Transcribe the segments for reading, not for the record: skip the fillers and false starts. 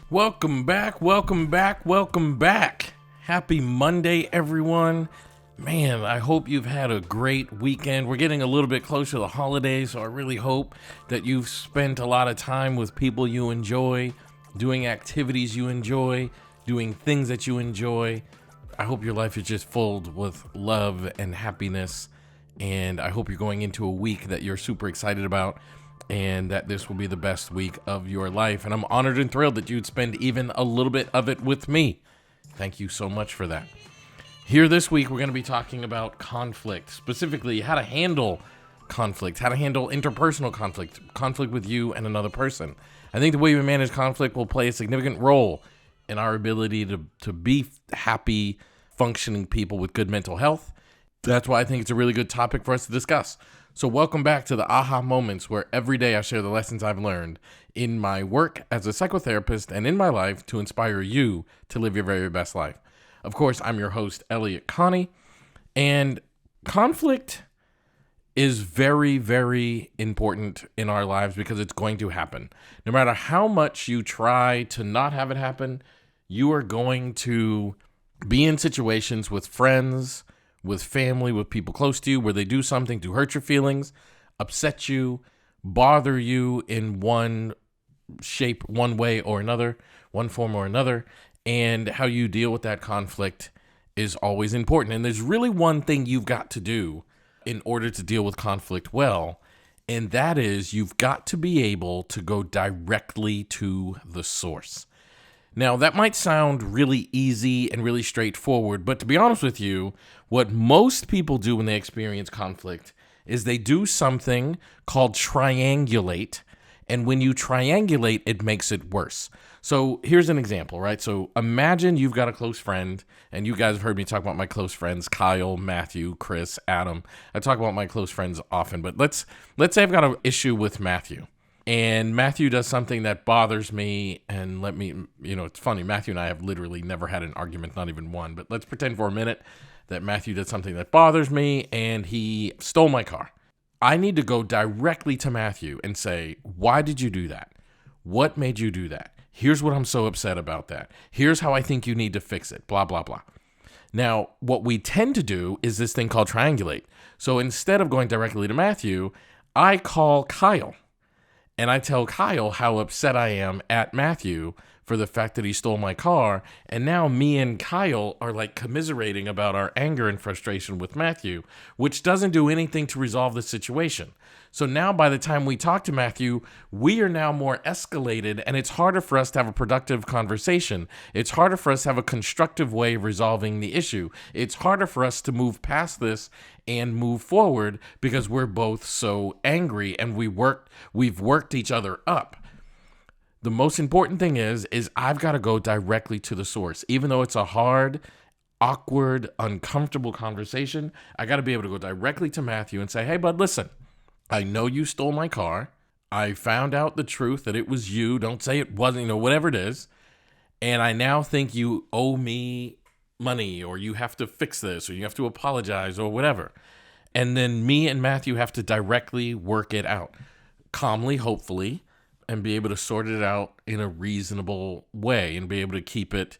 Welcome back. Happy Monday, everyone. Man, I hope you've had a great weekend. We're getting a little bit closer to the holidays, so I really hope that you've spent a lot of time with people you enjoy, doing activities you enjoy, doing things that you enjoy. I hope your life is just filled with love and happiness, and I hope you're going into a week that you're super excited about, and that this will be the best week of your life. And I'm honored and thrilled that you'd spend even a little bit of it with me. Thank you so much for that. Here this week, we're going to be talking about conflict, specifically how to handle conflict, how to handle interpersonal conflict with you and another person. I think the way we manage conflict will play a significant role in our ability to be happy, functioning people with good mental health. That's why I think it's a really good topic for us to discuss. So welcome back to the aha moments, where every day I share the lessons I've learned in my work as a psychotherapist and in my life to inspire you to live your very best life. Of course, I'm your host, Elliott Connie, and conflict is very, very important in our lives because it's going to happen. No matter how much you try to not have it happen, you are going to be in situations with friends, with family, with people close to you, where they do something to hurt your feelings, upset you, bother you in one shape, one way or another, one form or another, and how you deal with that conflict is always important. And there's really one thing you've got to do in order to deal with conflict well, and that is you've got to be able to go directly to the source. Now, that might sound really easy and really straightforward, but to be honest with you, what most people do when they experience conflict is they do something called triangulate, and when you triangulate, it makes it worse. So here's an example, right? So imagine you've got a close friend, and you guys have heard me talk about my close friends, Kyle, Matthew, Chris, Adam. I talk about my close friends often, but let's say I've got an issue with Matthew. And Matthew does something that bothers me, and it's funny, Matthew and I have literally never had an argument, not even one, but let's pretend for a minute that Matthew did something that bothers me, and he stole my car. I need to go directly to Matthew and say, why did you do that? What made you do that? Here's what I'm so upset about that. Here's how I think you need to fix it, blah, blah, blah. Now, what we tend to do is this thing called triangulate. So instead of going directly to Matthew, I call Kyle. And I tell Kyle how upset I am at Matthew for the fact that he stole my car. And now me and Kyle are like commiserating about our anger and frustration with Matthew, which doesn't do anything to resolve the situation. So now by the time we talk to Matthew, we are now more escalated, and it's harder for us to have a productive conversation. It's harder for us to have a constructive way of resolving the issue. It's harder for us to move past this and move forward because we're both so angry, and we've worked each other up. The most important thing is I've got to go directly to the source. Even though it's a hard, awkward, uncomfortable conversation, I got to be able to go directly to Matthew and say, hey, bud, listen, I know you stole my car. I found out the truth that it was you. Don't say it wasn't, whatever it is. And I now think you owe me money, or you have to fix this, or you have to apologize, or whatever. And then me and Matthew have to directly work it out calmly, hopefully, and be able to sort it out in a reasonable way and be able to keep it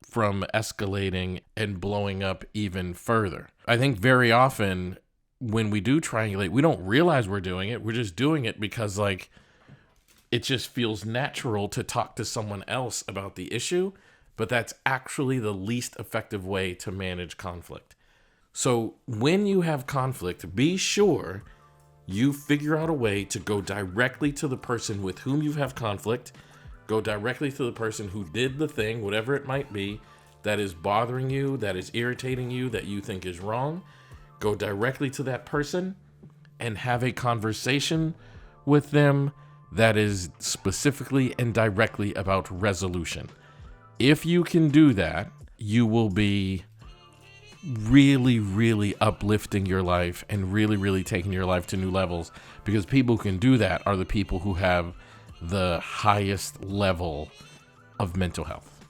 from escalating and blowing up even further. I think very often when we do triangulate, we don't realize we're doing it. We're just doing it because it just feels natural to talk to someone else about the issue, but that's actually the least effective way to manage conflict. So when you have conflict, be sure you figure out a way to go directly to the person with whom you have conflict, go directly to the person who did the thing, whatever it might be, that is bothering you, that is irritating you, that you think is wrong. Go directly to that person and have a conversation with them that is specifically and directly about resolution. If you can do that, you will be really, really uplifting your life and really, really taking your life to new levels, because people who can do that are the people who have the highest level of mental health.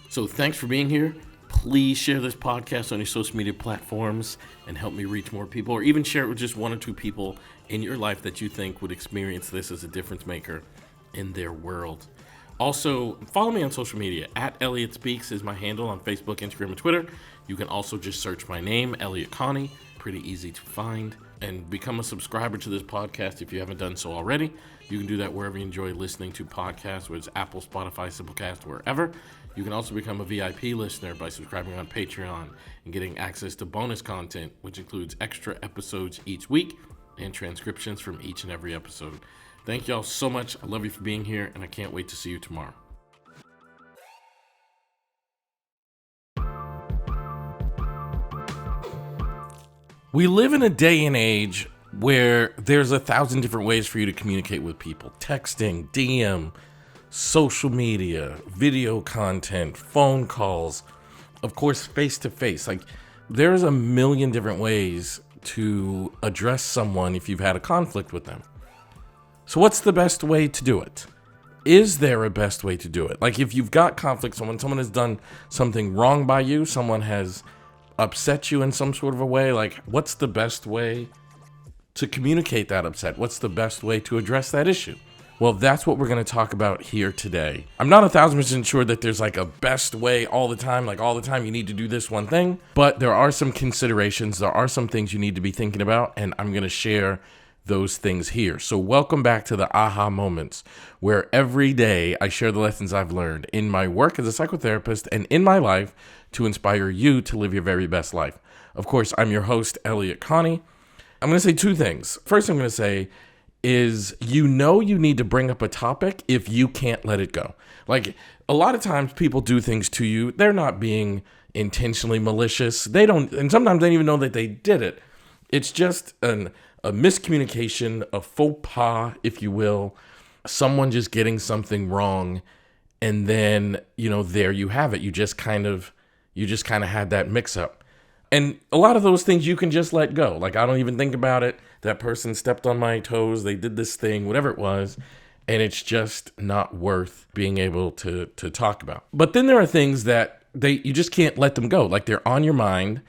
So thanks for being here. Please share this podcast on your social media platforms and help me reach more people, or even share it with just one or two people in your life that you think would experience this as a difference maker in their world. Also, follow me on social media. At Elliott Speaks is my handle on Facebook, Instagram, and Twitter. You can also just search my name, Elliott Connie. Pretty easy to find. And become a subscriber to this podcast if you haven't done so already. You can do that wherever you enjoy listening to podcasts, whether it's Apple, Spotify, Simplecast, wherever. You can also become a VIP listener by subscribing on Patreon and getting access to bonus content, which includes extra episodes each week and transcriptions from each and every episode. Thank y'all so much. I love you for being here, and I can't wait to see you tomorrow. We live in a day and age where there's 1,000 different ways for you to communicate with people. Texting, DM, social media, video content, phone calls, of course, face-to-face. Like, there's a million different ways to address someone if you've had a conflict with them. So what's the best way to do it? Is there a best way to do it? Like, if you've got conflict, someone has done something wrong by you, someone has upset you in some sort of a way, like, what's the best way to communicate that upset? What's the best way to address that issue? Well, that's what we're going to talk about here today. I'm not 1,000% sure that there's like a best way all the time, like all the time you need to do this one thing, but there are some considerations, there are some things you need to be thinking about, and I'm going to share those things here. So welcome back to the aha moments, where every day I share the lessons I've learned in my work as a psychotherapist and in my life to inspire you to live your very best life. Of course, I'm your host, Elliott Connie. I'm going to say two things. First, I'm going to say is you need to bring up a topic if you can't let it go. Like, a lot of times people do things to you. They're not being intentionally malicious. They don't, and sometimes they don't even know that they did it. It's just a miscommunication, a faux pas, if you will, someone just getting something wrong. And then, there you have it. You just kind of had that mix up. And a lot of those things you can just let go. Like, I don't even think about it. That person stepped on my toes. They did this thing, whatever it was. And it's just not worth being able to talk about. But then there are things that you just can't let them go. Like, they're on your mind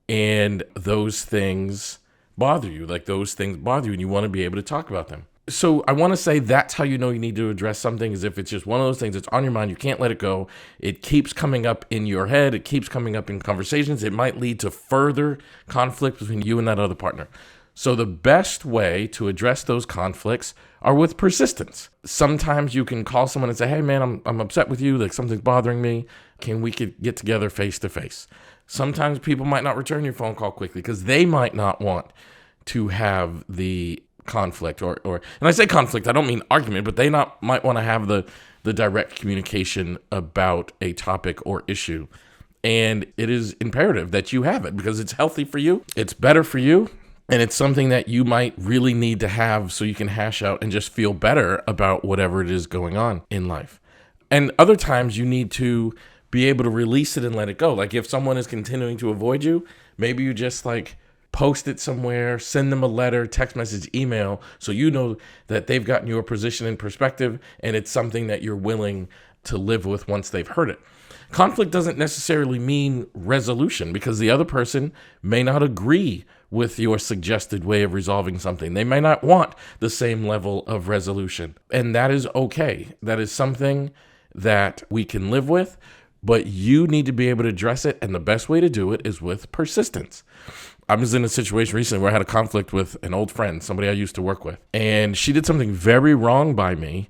and those things bother you. Like, those things bother you and you want to be able to talk about them. So I want to say that's how you know you need to address something, is if it's just one of those things that's on your mind, you can't let it go. It keeps coming up in your head. It keeps coming up in conversations. It might lead to further conflict between you and that other partner. So the best way to address those conflicts are with persistence. Sometimes you can call someone and say, hey man, I'm upset with you. Like, something's bothering me. We could get together face to face. Sometimes people might not return your phone call quickly because they might not want to have the conflict or and I say conflict, I don't mean argument, but they might want to have the direct communication about a topic or issue. And it is imperative that you have it because it's healthy for you, it's better for you, and it's something that you might really need to have so you can hash out and just feel better about whatever it is going on in life. And other times you need to be able to release it and let it go. Like, if someone is continuing to avoid you, maybe you just post it somewhere, send them a letter, text message, email, so you know that they've gotten your position in perspective and it's something that you're willing to live with once they've heard it. Conflict doesn't necessarily mean resolution because the other person may not agree with your suggested way of resolving something. They may not want the same level of resolution, and that is okay. That is something that we can live with, but you need to be able to address it, and the best way to do it is with persistence. I was in a situation recently where I had a conflict with an old friend, somebody I used to work with, and she did something very wrong by me,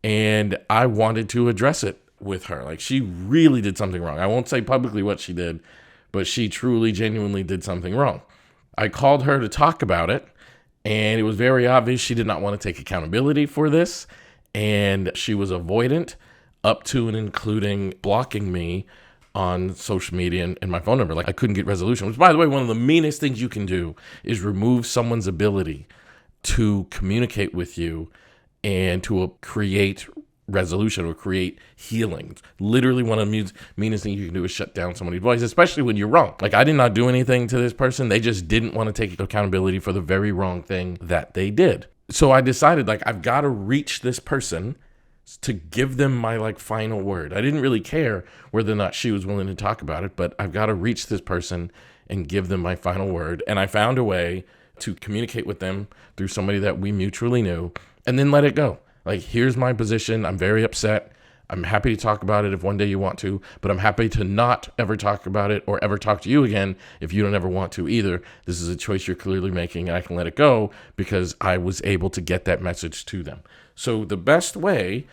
and I wanted to address it with her. Like, she really did something wrong. I won't say publicly what she did, but she truly, genuinely did something wrong. I called her to talk about it, and it was very obvious she did not want to take accountability for this, and she was avoidant up to and including blocking me on social media and my phone number. Like, I couldn't get resolution, which, by the way, one of the meanest things you can do is remove someone's ability to communicate with you and to create resolution or create healing. Literally, one of the meanest things you can do is shut down somebody's voice, especially when you're wrong. Like, I did not do anything to this person. They just didn't want to take accountability for the very wrong thing that they did. So I decided, I've got to reach this person to give them my final word. I didn't really care whether or not she was willing to talk about it, but I've got to reach this person and give them my final word. And I found a way to communicate with them through somebody that we mutually knew and then let it go. Here's my position. I'm very upset. I'm happy to talk about it if one day you want to, but I'm happy to not ever talk about it or ever talk to you again if you don't ever want to either. This is a choice you're clearly making, and I can let it go because I was able to get that message to them. So the best way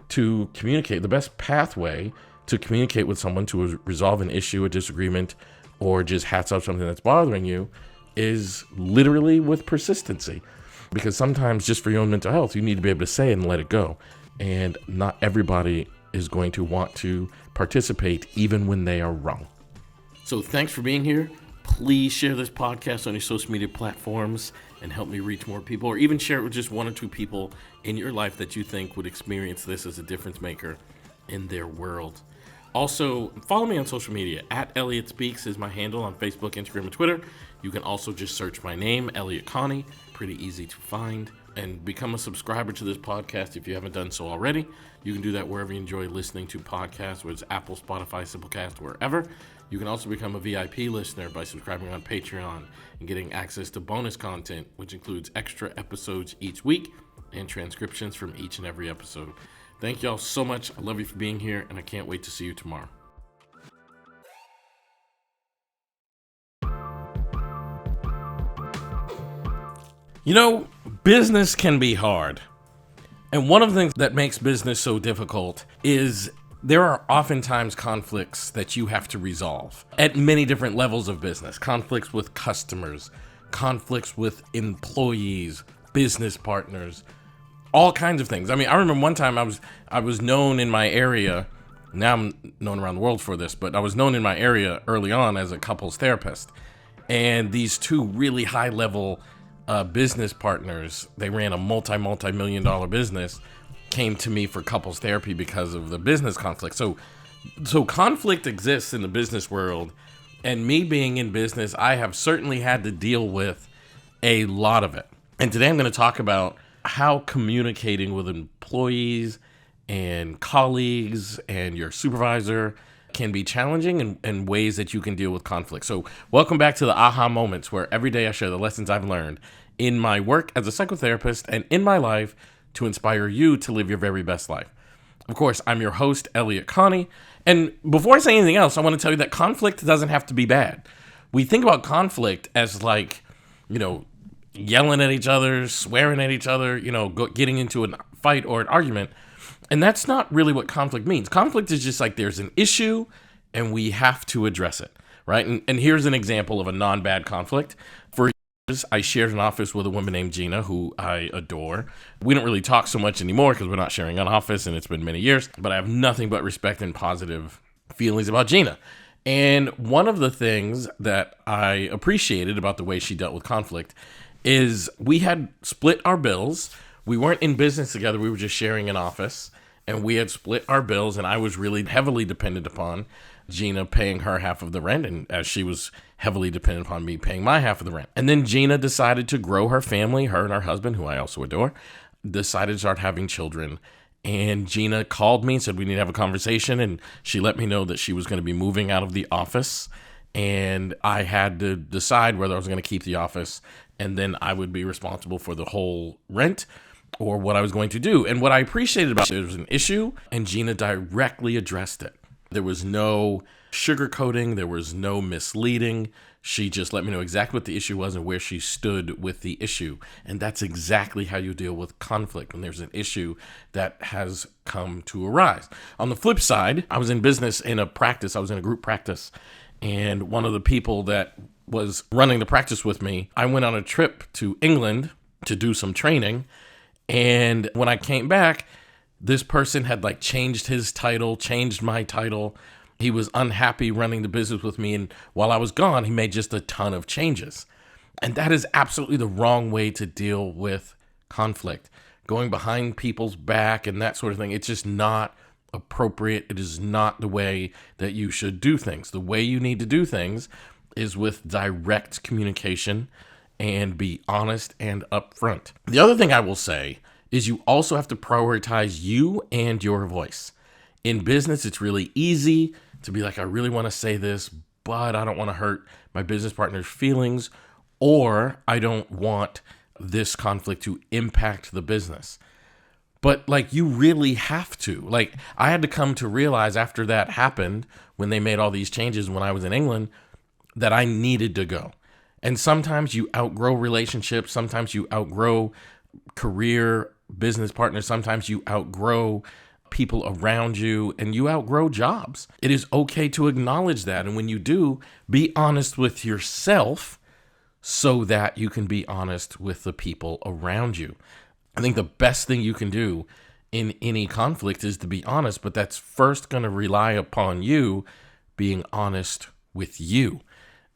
to communicate, the best pathway to communicate with someone to resolve an issue, a disagreement, or just hats off something that's bothering you is literally with persistency. Because sometimes just for your own mental health, you need to be able to say it and let it go. And not everybody is going to want to participate even when they are wrong. So thanks for being here. Please share this podcast on your social media platforms and help me reach more people, or even share it with just one or two people in your life that you think would experience this as a difference maker in their world. Also, follow me on social media. @Elliott Speaks is my handle on Facebook, Instagram, and Twitter. You can also just search my name, Elliott Connie. Pretty easy to find. And become a subscriber to this podcast if you haven't done so already. You can do that wherever you enjoy listening to podcasts, whether it's Apple, Spotify, Simplecast, wherever. You can also become a VIP listener by subscribing on Patreon and getting access to bonus content, which includes extra episodes each week and transcriptions from each and every episode. Thank y'all so much. I love you for being here, and I can't wait to see you tomorrow. You know, business can be hard. And one of the things that makes business so difficult is there are oftentimes conflicts that you have to resolve at many different levels of business. Conflicts with customers, conflicts with employees, business partners, all kinds of things. I mean, I remember one time I was known in my area. Now I'm known around the world for this, but I was known in my area early on as a couples therapist. And these two really high level business partners, they ran a multi-million dollar business, came to me for couples therapy because of the business conflict. So conflict exists in the business world, and me being in business, I have certainly had to deal with a lot of it. And today I'm going to talk about how communicating with employees and colleagues and your supervisor can be challenging and ways that you can deal with conflict. So welcome back to the aha moments, where every day I share the lessons I've learned in my work as a psychotherapist and in my life to inspire you to live your very best life. Of course, I'm your host, Elliott Connie. And before I say anything else, I want to tell you that conflict doesn't have to be bad. We think about conflict as like, yelling at each other, swearing at each other, getting into a fight or an argument. And that's not really what conflict means. Conflict is just like there's an issue and we have to address it, right? And here's an example of a non-bad conflict. For years, I shared an office with a woman named Gina, who I adore. We don't really talk so much anymore because we're not sharing an office and it's been many years, but I have nothing but respect and positive feelings about Gina. And one of the things that I appreciated about the way she dealt with conflict is we had split our bills. We weren't in business together. We were just sharing an office, and we had split our bills, and I was really heavily dependent upon Gina paying her half of the rent, and as she was heavily dependent upon me paying my half of the rent. And then Gina decided to grow her family. Her and her husband, who I also adore, decided to start having children. And Gina called me and said we need to have a conversation, and she let me know that she was going to be moving out of the office, and I had to decide whether I was going to keep the office, and then I would be responsible for the whole rent, or what I was going to do. And what I appreciated about it, there was an issue, and Gina directly addressed it. There was no sugarcoating. There was no misleading. She just let me know exactly what the issue was and where she stood with the issue. And that's exactly how you deal with conflict when there's an issue that has come to arise. On the flip side, I was in business in a practice. I was in a group practice. And one of the people that was running the practice with me, I went on a trip to England to do some training. And when I came back, this person had changed his title, changed my title. He was unhappy running the business with me. And while I was gone, he made just a ton of changes. And that is absolutely the wrong way to deal with conflict. Going behind people's back and that sort of thing. It's just not appropriate. It is not the way that you should do things. The way you need to do things is with direct communication and be honest and upfront. The other thing I will say is you also have to prioritize you and your voice. In business, it's really easy to be like, I really want to say this, but I don't want to hurt my business partner's feelings, or I don't want this conflict to impact the business. But like, you really have to. Like, I had to come to realize after that happened, when they made all these changes when I was in England, that I needed to go. And sometimes you outgrow relationships. Sometimes you outgrow career business partners. Sometimes you outgrow people around you, and you outgrow jobs. It is okay to acknowledge that. And when you do, be honest with yourself so that you can be honest with the people around you. I think the best thing you can do in any conflict is to be honest, but that's first going to rely upon you being honest with you.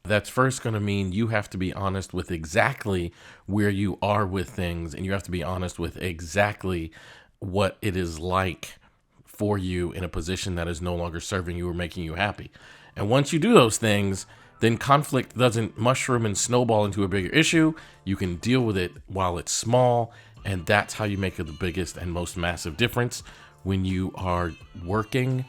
That's first going to mean you have to be honest with exactly where you are with things, and you have to be honest with exactly what it is like for you in a position that is no longer serving you or making you happy. And once you do those things, then conflict doesn't mushroom and snowball into a bigger issue. You can deal with it while it's small, and that's how you make the biggest and most massive difference when you are working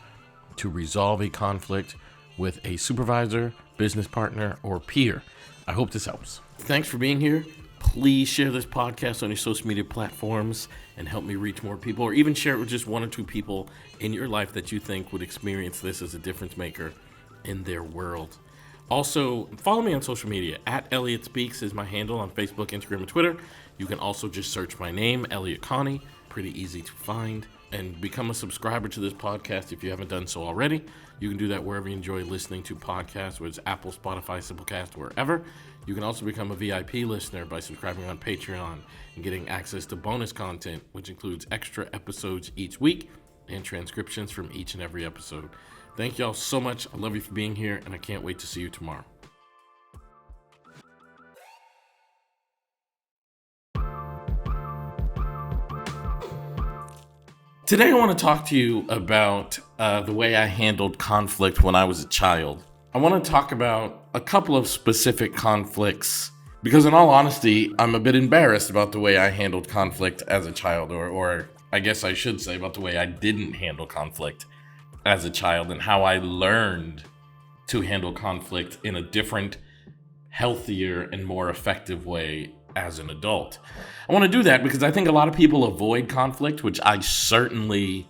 to resolve a conflict with a supervisor, business partner, or peer. I hope this helps. Thanks for being here. Please share this podcast on your social media platforms and help me reach more people, or even share it with just one or two people in your life that you think would experience this as a difference maker in their world. Also, follow me on social media. @Elliott Speaks is my handle on Facebook, Instagram, and Twitter. You can also just search my name, Elliott Connie. Pretty easy to find. And become a subscriber to this podcast if you haven't done so already. You can do that wherever you enjoy listening to podcasts, whether it's Apple, Spotify, Simplecast, wherever. You can also become a VIP listener by subscribing on Patreon and getting access to bonus content, which includes extra episodes each week and transcriptions from each and every episode. Thank y'all so much. I love you for being here, and I can't wait to see you tomorrow. Today I want to talk to you about the way I handled conflict when I was a child. I want to talk about a couple of specific conflicts because, in all honesty, I'm a bit embarrassed about the way I handled conflict as a child, or I guess I should say about the way I didn't handle conflict as a child and how I learned to handle conflict in a different, healthier, and more effective way as an adult. I want to do that because I think a lot of people avoid conflict, which I certainly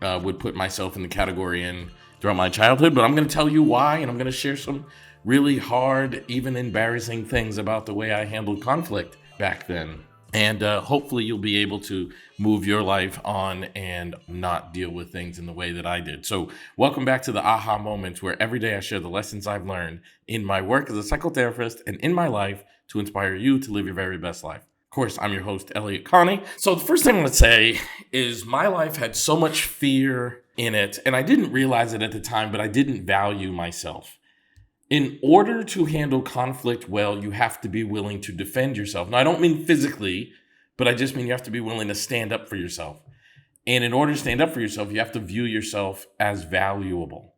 would put myself in the category in throughout my childhood, but I'm going to tell you why, and I'm going to share some really hard, even embarrassing things about the way I handled conflict back then. And hopefully you'll be able to move your life on and not deal with things in the way that I did. So welcome back to the aha moments, where every day I share the lessons I've learned in my work as a psychotherapist and in my life to inspire you to live your very best life. Of course, I'm your host, Elliott Connie. So the first thing I'm going to say is my life had so much fear in it, and I didn't realize it at the time, but I didn't value myself. In order to handle conflict well, you have to be willing to defend yourself. Now, I don't mean physically, but I just mean you have to be willing to stand up for yourself. And in order to stand up for yourself, you have to view yourself as valuable.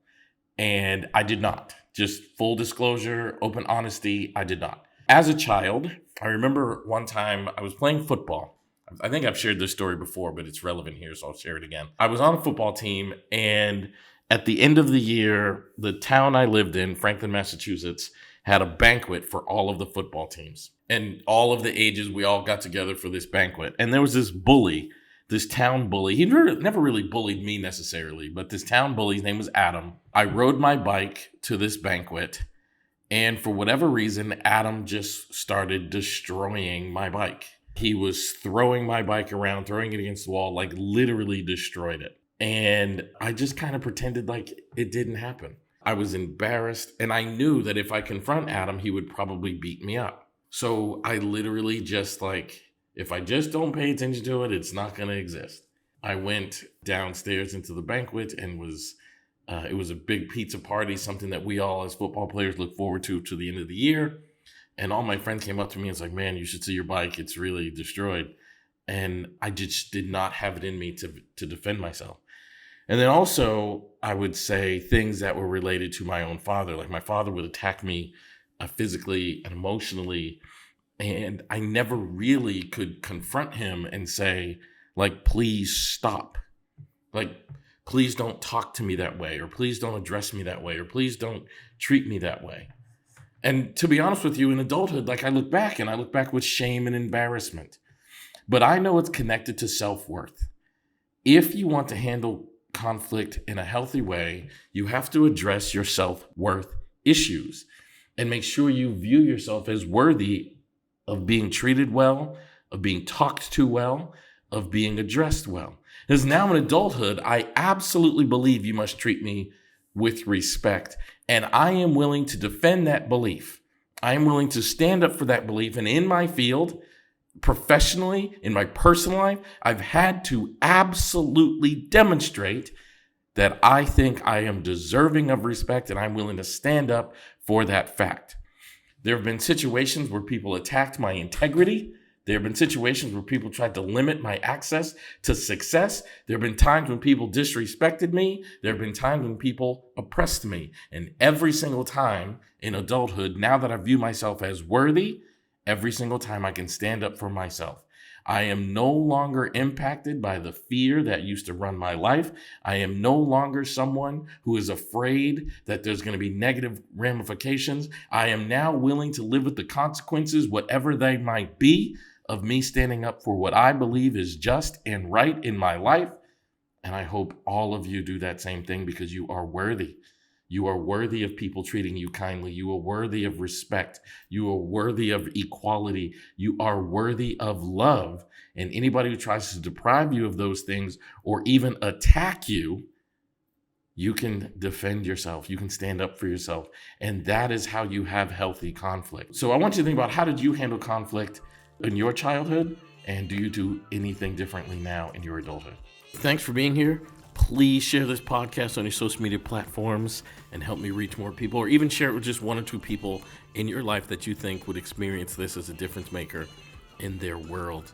And I did not. Just full disclosure, open honesty, I did not. As a child, I remember one time I was playing football. I think I've shared this story before, but it's relevant here, so I'll share it again. I was on a football team, and at the end of the year, the town I lived in, Franklin, Massachusetts, had a banquet for all of the football teams. And all of the ages, we all got together for this banquet. And there was this bully, this town bully. He never really bullied me necessarily, but this town bully, his name was Adam. I rode my bike to this banquet, and for whatever reason, Adam just started destroying my bike. He was throwing my bike around, throwing it against the wall, like literally destroyed it. And I just kind of pretended like it didn't happen. I was embarrassed, and I knew that if I confront Adam, he would probably beat me up. So I literally just if I just don't pay attention to it, it's not going to exist. I went downstairs into the banquet and it was a big pizza party, something that we all as football players look forward to the end of the year. And all my friends came up to me and was like, "Man, you should see your bike. It's really destroyed." And I just did not have it in me to defend myself. And then also, I would say things that were related to my own father. Like, my father would attack me physically and emotionally, and I never really could confront him and say, please stop. Please don't talk to me that way, or please don't address me that way, or please don't treat me that way. And to be honest with you, in adulthood, I look back with shame and embarrassment. But I know it's connected to self-worth. If you want to handle conflict in a healthy way, you have to address your self-worth issues and make sure you view yourself as worthy of being treated well, of being talked to well, of being addressed well. Because now in adulthood, I absolutely believe you must treat me with respect. And I am willing to defend that belief. I am willing to stand up for that belief. And in my field, professionally, in my personal life, I've had to absolutely demonstrate that I think I am deserving of respect and I'm willing to stand up for that fact. There have been situations where people attacked my integrity. There have been situations where people tried to limit my access to success. There have been times when people disrespected me. There have been times when people oppressed me. And every single time in adulthood, now that I view myself as worthy, every single time I can stand up for myself. I am no longer impacted by the fear that used to run my life. I am no longer someone who is afraid that there's going to be negative ramifications. I am now willing to live with the consequences, whatever they might be, of me standing up for what I believe is just and right in my life. And I hope all of you do that same thing because you are worthy. You are worthy of people treating you kindly. You are worthy of respect. You are worthy of equality. You are worthy of love. And anybody who tries to deprive you of those things or even attack you, you can defend yourself. You can stand up for yourself. And that is how you have healthy conflict. So I want you to think about, how did you handle conflict in your childhood? And do you do anything differently now in your adulthood? Thanks for being here. Please share this podcast on your social media platforms and help me reach more people, or even share it with just one or two people in your life that you think would experience this as a difference maker in their world.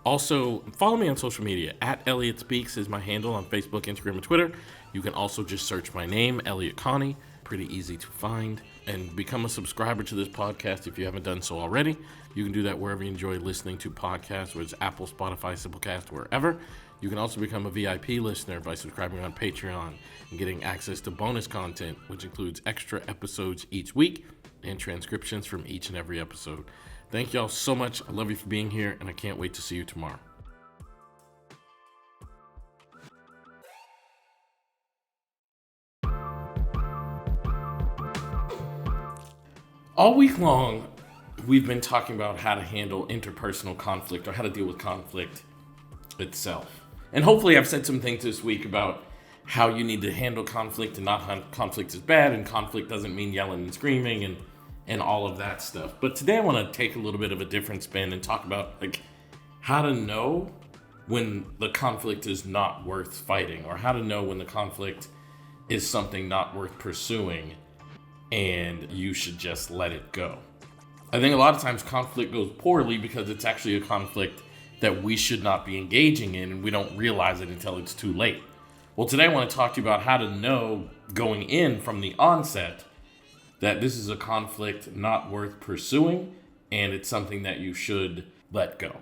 Also, follow me on social media. @Elliott Speaks is my handle on Facebook, Instagram, and Twitter. You can also just search my name, Elliott Connie. Pretty easy to find. And become a subscriber to this podcast if you haven't done so already. You can do that wherever you enjoy listening to podcasts, whether it's Apple, Spotify, Simplecast, wherever. You can also become a VIP listener by subscribing on Patreon and getting access to bonus content, which includes extra episodes each week and transcriptions from each and every episode. Thank y'all so much. I love you for being here, and I can't wait to see you tomorrow. All week long, we've been talking about how to handle interpersonal conflict, or how to deal with conflict itself. And hopefully I've said some things this week about how you need to handle conflict, and not how conflict is bad, and conflict doesn't mean yelling and screaming and all of that stuff. But today I want to take a little bit of a different spin and talk about how to know when the conflict is not worth fighting, or how to know when the conflict is something not worth pursuing and you should just let it go. I think a lot of times conflict goes poorly because it's actually a conflict that we should not be engaging in, and we don't realize it until it's too late. Well, today I want to talk to you about how to know going in from the onset that this is a conflict not worth pursuing, and it's something that you should let go.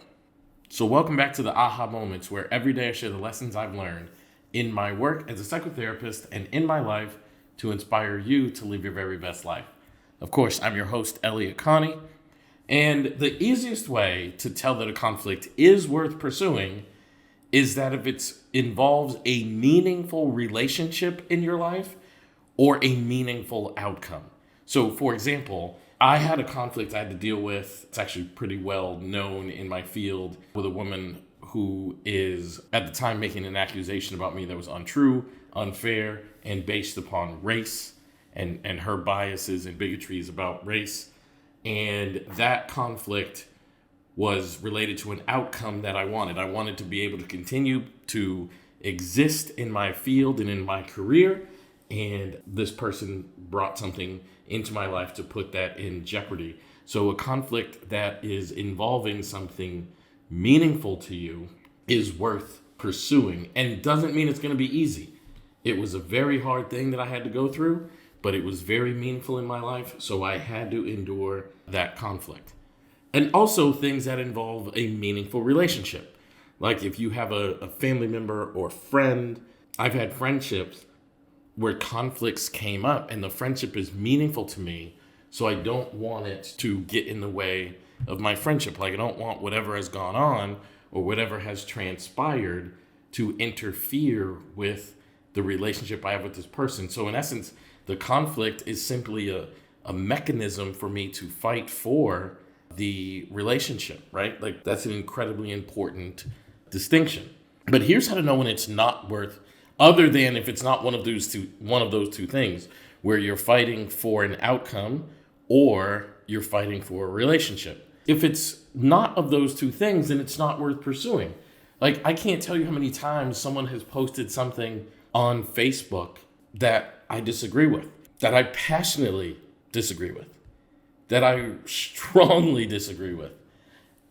So welcome back to the Aha Moments, where every day I share the lessons I've learned in my work as a psychotherapist and in my life to inspire you to live your very best life. Of course, I'm your host, Elliott Connie. And the easiest way to tell that a conflict is worth pursuing is that if it involves a meaningful relationship in your life or a meaningful outcome. So, for example, I had a conflict I had to deal with. It's actually pretty well known in my field, with a woman who is at the time making an accusation about me that was untrue, unfair, and based upon race and her biases and bigotries about race. And that conflict was related to an outcome that I wanted. I wanted to be able to continue to exist in my field and in my career. And this person brought something into my life to put that in jeopardy. So a conflict that is involving something meaningful to you is worth pursuing, and doesn't mean it's going to be easy. It was a very hard thing that I had to go through, but it was very meaningful in my life, so I had to endure that conflict. And also things that involve a meaningful relationship. Like if you have a family member or friend, I've had friendships where conflicts came up and the friendship is meaningful to me, so I don't want it to get in the way of my friendship. Like I don't want whatever has gone on or whatever has transpired to interfere with the relationship I have with this person. So in essence, the conflict is simply a mechanism for me to fight for the relationship, right? Like that's an incredibly important distinction. But here's how to know when it's not worth, other than if it's not one of those two things, where you're fighting for an outcome or you're fighting for a relationship. If it's not of those two things, then it's not worth pursuing. Like, I can't tell you how many times someone has posted something on Facebook that I disagree with, that I passionately disagree with, that I strongly disagree with,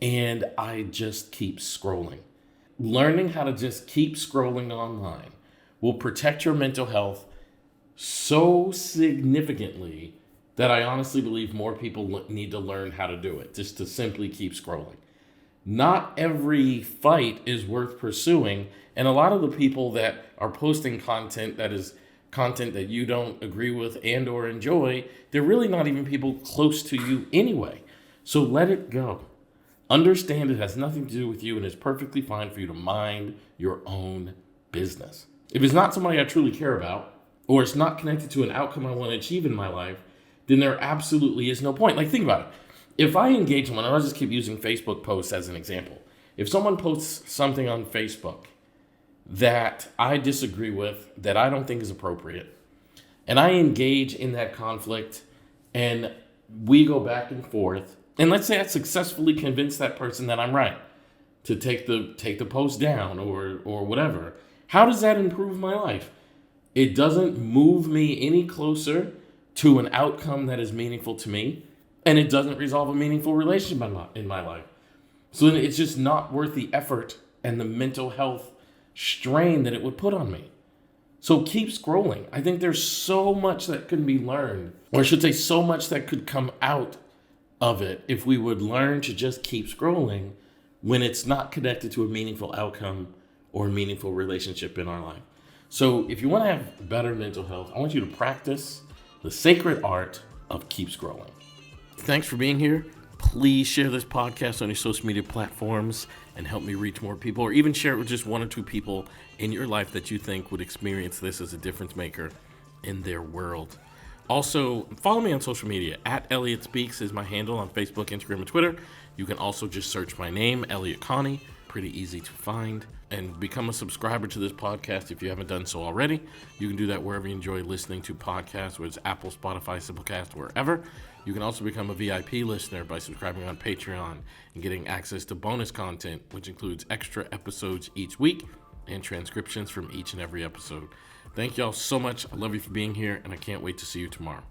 and I just keep scrolling. Learning how to just keep scrolling online will protect your mental health so significantly that I honestly believe more people need to learn how to do it, just to simply keep scrolling. Not every fight is worth pursuing, and a lot of the people that are posting content that is content that you don't agree with and or enjoy, they're really not even people close to you anyway. So let it go. Understand it has nothing to do with you, and it's perfectly fine for you to mind your own business. If it's not somebody I truly care about, or it's not connected to an outcome I want to achieve in my life, then there absolutely is no point. Like, think about it. If I engage someone, and I'll just keep using Facebook posts as an example. If someone posts something on Facebook that I disagree with, that I don't think is appropriate, and I engage in that conflict, and we go back and forth, and let's say I successfully convince that person that I'm right to take the post down or whatever, how does that improve my life? It doesn't move me any closer to an outcome that is meaningful to me, and it doesn't resolve a meaningful relationship in my life. So then it's just not worth the effort and the mental health strain that it would put on me. So keep scrolling. I think there's so much that can be learned, or I should say so much that could come out of it if we would learn to just keep scrolling when it's not connected to a meaningful outcome or a meaningful relationship in our life. So if you want to have better mental health, I want you to practice the sacred art of keep scrolling. Thanks for being here. Please share this podcast on your social media platforms and help me reach more people, or even share it with just one or two people in your life that you think would experience this as a difference maker in their world. Also, follow me on social media. @Elliott Speaks is my handle on Facebook, Instagram, and Twitter. You can also just search my name, Elliott Connie. Pretty easy to find. And become a subscriber to this podcast if you haven't done so already. You can do that wherever you enjoy listening to podcasts, whether it's Apple, Spotify, Simplecast, wherever. You can also become a VIP listener by subscribing on Patreon and getting access to bonus content, which includes extra episodes each week and transcriptions from each and every episode. Thank y'all so much. I love you for being here, and I can't wait to see you tomorrow.